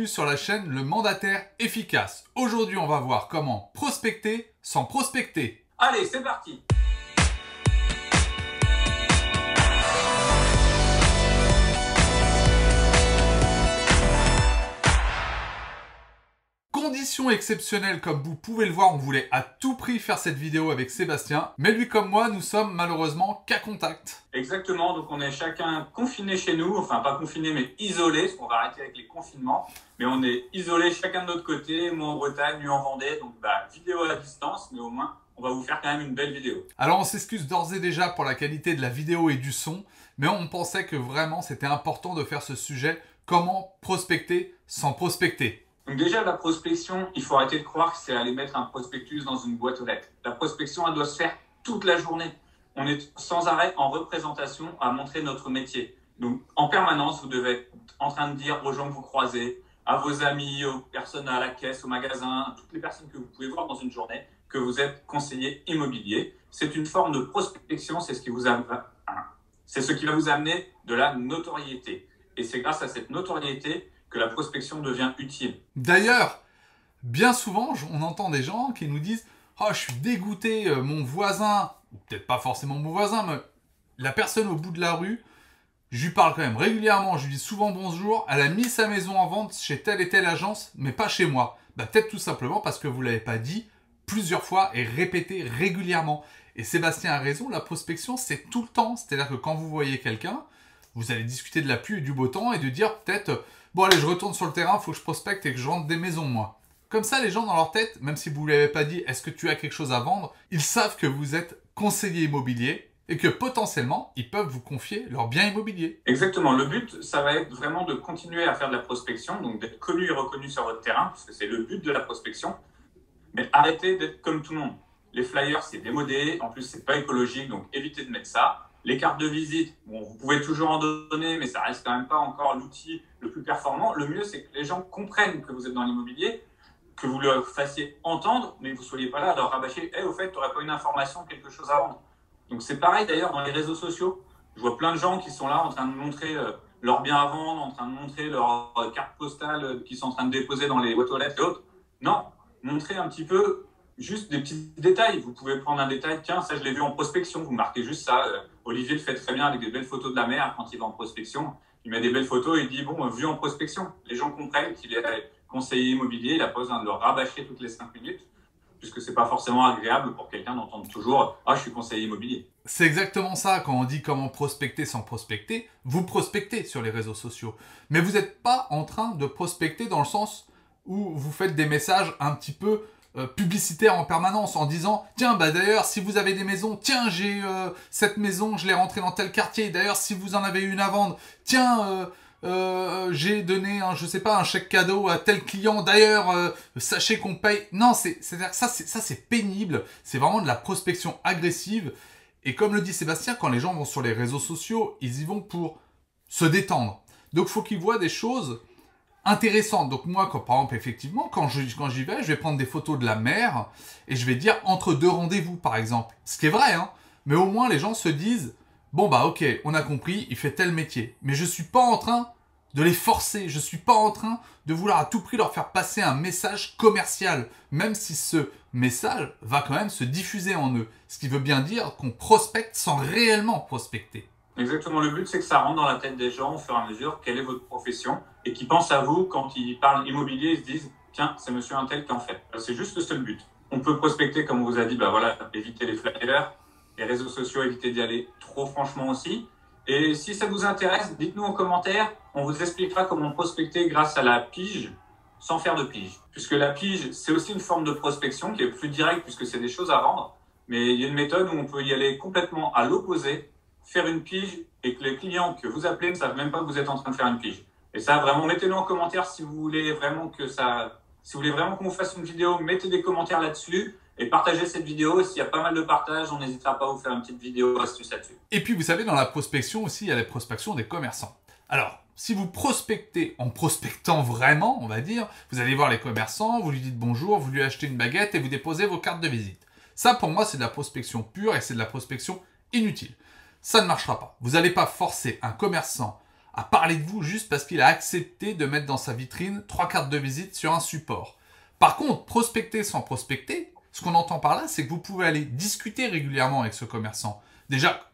Sur la chaîne Le Mandataire Efficace. Aujourd'hui, on va voir comment prospecter sans prospecter. Allez, c'est parti! Condition exceptionnelle, comme vous pouvez le voir, on voulait à tout prix faire cette vidéo avec Sébastien, mais lui comme moi, nous sommes malheureusement cas contact. Exactement, donc on est chacun confiné chez nous, enfin pas confiné mais isolé, parce qu'on va arrêter avec les confinements, mais on est isolé chacun de notre côté, moi en Bretagne, lui en Vendée, donc vidéo à distance, mais au moins on va vous faire quand même une belle vidéo. Alors on s'excuse d'ores et déjà pour la qualité de la vidéo et du son, mais on pensait que vraiment c'était important de faire ce sujet, comment prospecter sans prospecter. Donc déjà, la prospection, il faut arrêter de croire que c'est aller mettre un prospectus dans une boîte aux lettres. La prospection, elle doit se faire toute la journée. On est sans arrêt en représentation à montrer notre métier. Donc en permanence, vous devez être en train de dire aux gens que vous croisez, à vos amis, aux personnes à la caisse, au magasin, à toutes les personnes que vous pouvez voir dans une journée, que vous êtes conseiller immobilier. C'est une forme de prospection, c'est ce qui va vous amener de la notoriété. Et c'est grâce à cette notoriété que la prospection devient utile. D'ailleurs, bien souvent, on entend des gens qui nous disent « Oh, je suis dégoûté, mon voisin, ou peut-être pas forcément mon voisin, mais la personne au bout de la rue, je lui parle quand même régulièrement, je lui dis souvent bonjour, elle a mis sa maison en vente chez telle et telle agence, mais pas chez moi. » Peut-être tout simplement parce que vous ne l'avez pas dit plusieurs fois et répété régulièrement. Et Sébastien a raison, la prospection, c'est tout le temps. C'est-à-dire que quand vous voyez quelqu'un, vous allez discuter de la pluie et du beau temps et de dire peut-être bon allez, je retourne sur le terrain, il faut que je prospecte et que je vende des maisons, moi. Comme ça, les gens dans leur tête, même si vous ne l'avez pas dit, est-ce que tu as quelque chose à vendre, ils savent que vous êtes conseiller immobilier et que potentiellement, ils peuvent vous confier leurs biens immobiliers. Exactement. Le but, ça va être vraiment de continuer à faire de la prospection, donc d'être connu et reconnu sur votre terrain, parce que c'est le but de la prospection. Mais arrêtez d'être comme tout le monde. Les flyers, c'est démodé. En plus, c'est pas écologique, donc évitez de mettre ça. Les cartes de visite, bon, vous pouvez toujours en donner, mais ça reste quand même pas encore l'outil le plus performant. Le mieux, c'est que les gens comprennent que vous êtes dans l'immobilier, que vous leur fassiez entendre, mais que vous ne soyez pas là à leur rabâcher « au fait, tu n'aurais pas une information, quelque chose à vendre ». Donc c'est pareil d'ailleurs dans les réseaux sociaux. Je vois plein de gens qui sont là en train de montrer leurs biens à vendre, en train de montrer leurs cartes postales qui sont en train de déposer dans les boîtes aux lettres et autres. Non, montrez un petit peu juste des petits détails. Vous pouvez prendre un détail, tiens, ça je l'ai vu en prospection, vous marquez juste ça. Olivier le fait très bien avec des belles photos de la mer quand il va en prospection. Il met des belles photos et il dit, bon, vu en prospection. Les gens comprennent qu'il est conseiller immobilier, il n'a pas besoin de le rabâcher toutes les 5 minutes, puisque c'est pas forcément agréable pour quelqu'un d'entendre toujours « Ah, je suis conseiller immobilier ». C'est exactement ça, quand on dit comment prospecter sans prospecter, vous prospectez sur les réseaux sociaux. Mais vous n'êtes pas en train de prospecter dans le sens où vous faites des messages un petit peu publicitaires en permanence en disant « Tiens, d'ailleurs, si vous avez des maisons, tiens, j'ai cette maison, je l'ai rentrée dans tel quartier. D'ailleurs, si vous en avez une à vendre, tiens, j'ai donné, je sais pas, un chèque cadeau à tel client. D'ailleurs, sachez qu'on paye. » Non, c'est-à-dire que ça, c'est pénible. C'est vraiment de la prospection agressive. Et comme le dit Sébastien, quand les gens vont sur les réseaux sociaux, ils y vont pour se détendre. Donc, il faut qu'ils voient des choses intéressantes. Donc, moi, par exemple, effectivement, quand j'y vais, je vais prendre des photos de la mer et je vais dire entre deux rendez-vous, par exemple. Ce qui est vrai, hein. Mais au moins, les gens se disent bon, ok, on a compris, il fait tel métier. Mais je ne suis pas en train de les forcer. Je ne suis pas en train de vouloir à tout prix leur faire passer un message commercial. Même si ce message va quand même se diffuser en eux. Ce qui veut bien dire qu'on prospecte sans réellement prospecter. Exactement. Le but, c'est que ça rentre dans la tête des gens au fur et à mesure quelle est votre profession et qu'ils pensent à vous quand ils parlent immobilier, ils se disent tiens, c'est monsieur un tel qui en fait. C'est juste le seul but. On peut prospecter, comme on vous a dit, voilà, éviter les flyers. Les réseaux sociaux, évitez d'y aller trop franchement aussi. Et si ça vous intéresse, dites-nous en commentaire. On vous expliquera comment prospecter grâce à la pige sans faire de pige. Puisque la pige, c'est aussi une forme de prospection qui est plus directe puisque c'est des choses à vendre. Mais il y a une méthode où on peut y aller complètement à l'opposé, faire une pige et que les clients que vous appelez ne savent même pas que vous êtes en train de faire une pige. Et ça, vraiment, mettez-le en commentaire si vous voulez vraiment qu'on vous fasse une vidéo, mettez des commentaires là-dessus. Et partagez cette vidéo, s'il y a pas mal de partages, on n'hésitera pas à vous faire une petite vidéo astuce là-dessus. Et puis vous savez, dans la prospection aussi, il y a la prospection des commerçants. Alors, si vous prospectez en prospectant vraiment, on va dire, vous allez voir les commerçants, vous lui dites bonjour, vous lui achetez une baguette et vous déposez vos cartes de visite. Ça, pour moi, c'est de la prospection pure et c'est de la prospection inutile. Ça ne marchera pas. Vous n'allez pas forcer un commerçant à parler de vous juste parce qu'il a accepté de mettre dans sa vitrine 3 cartes de visite sur un support. Par contre, prospecter sans prospecter, ce qu'on entend par là, c'est que vous pouvez aller discuter régulièrement avec ce commerçant. Déjà,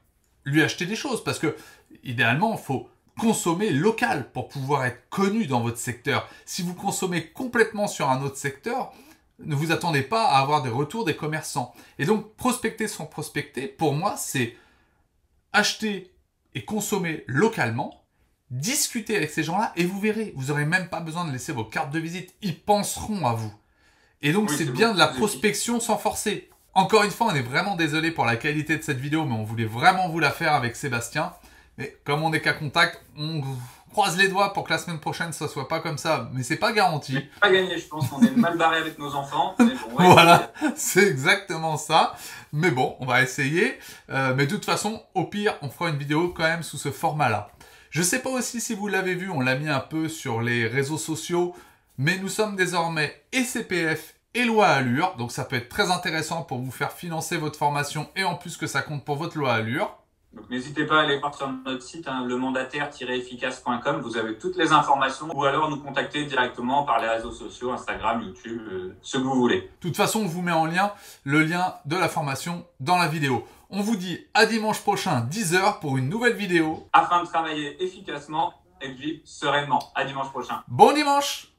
lui acheter des choses parce que, idéalement, il faut consommer local pour pouvoir être connu dans votre secteur. Si vous consommez complètement sur un autre secteur, ne vous attendez pas à avoir des retours des commerçants. Et donc, prospecter sans prospecter, pour moi, c'est acheter et consommer localement, discuter avec ces gens-là et vous verrez, vous n'aurez même pas besoin de laisser vos cartes de visite, ils penseront à vous. Et donc, oui, c'est bien de la prospection sans forcer. Encore une fois, on est vraiment désolé pour la qualité de cette vidéo, mais on voulait vraiment vous la faire avec Sébastien. Mais comme on n'est qu'à contact, on croise les doigts pour que la semaine prochaine, ça soit pas comme ça. Mais c'est pas garanti. C'est pas gagné, je pense qu'on est mal barré avec nos enfants. Mais bon, ouais, voilà, c'est exactement ça. Mais bon, on va essayer. Mais de toute façon, au pire, on fera une vidéo quand même sous ce format-là. Je sais pas aussi si vous l'avez vu, on l'a mis un peu sur les réseaux sociaux. Mais nous sommes désormais et CPF et loi Allure. Donc ça peut être très intéressant pour vous faire financer votre formation et en plus que ça compte pour votre loi Allure. Donc n'hésitez pas à aller voir sur notre site, hein, lemandataire-efficace.com. Vous avez toutes les informations ou alors nous contacter directement par les réseaux sociaux, Instagram, YouTube, ce que vous voulez. De toute façon, on vous met en lien le lien de la formation dans la vidéo. On vous dit à dimanche prochain, 10 h pour une nouvelle vidéo. Afin de travailler efficacement et de vivre sereinement. À dimanche prochain. Bon dimanche!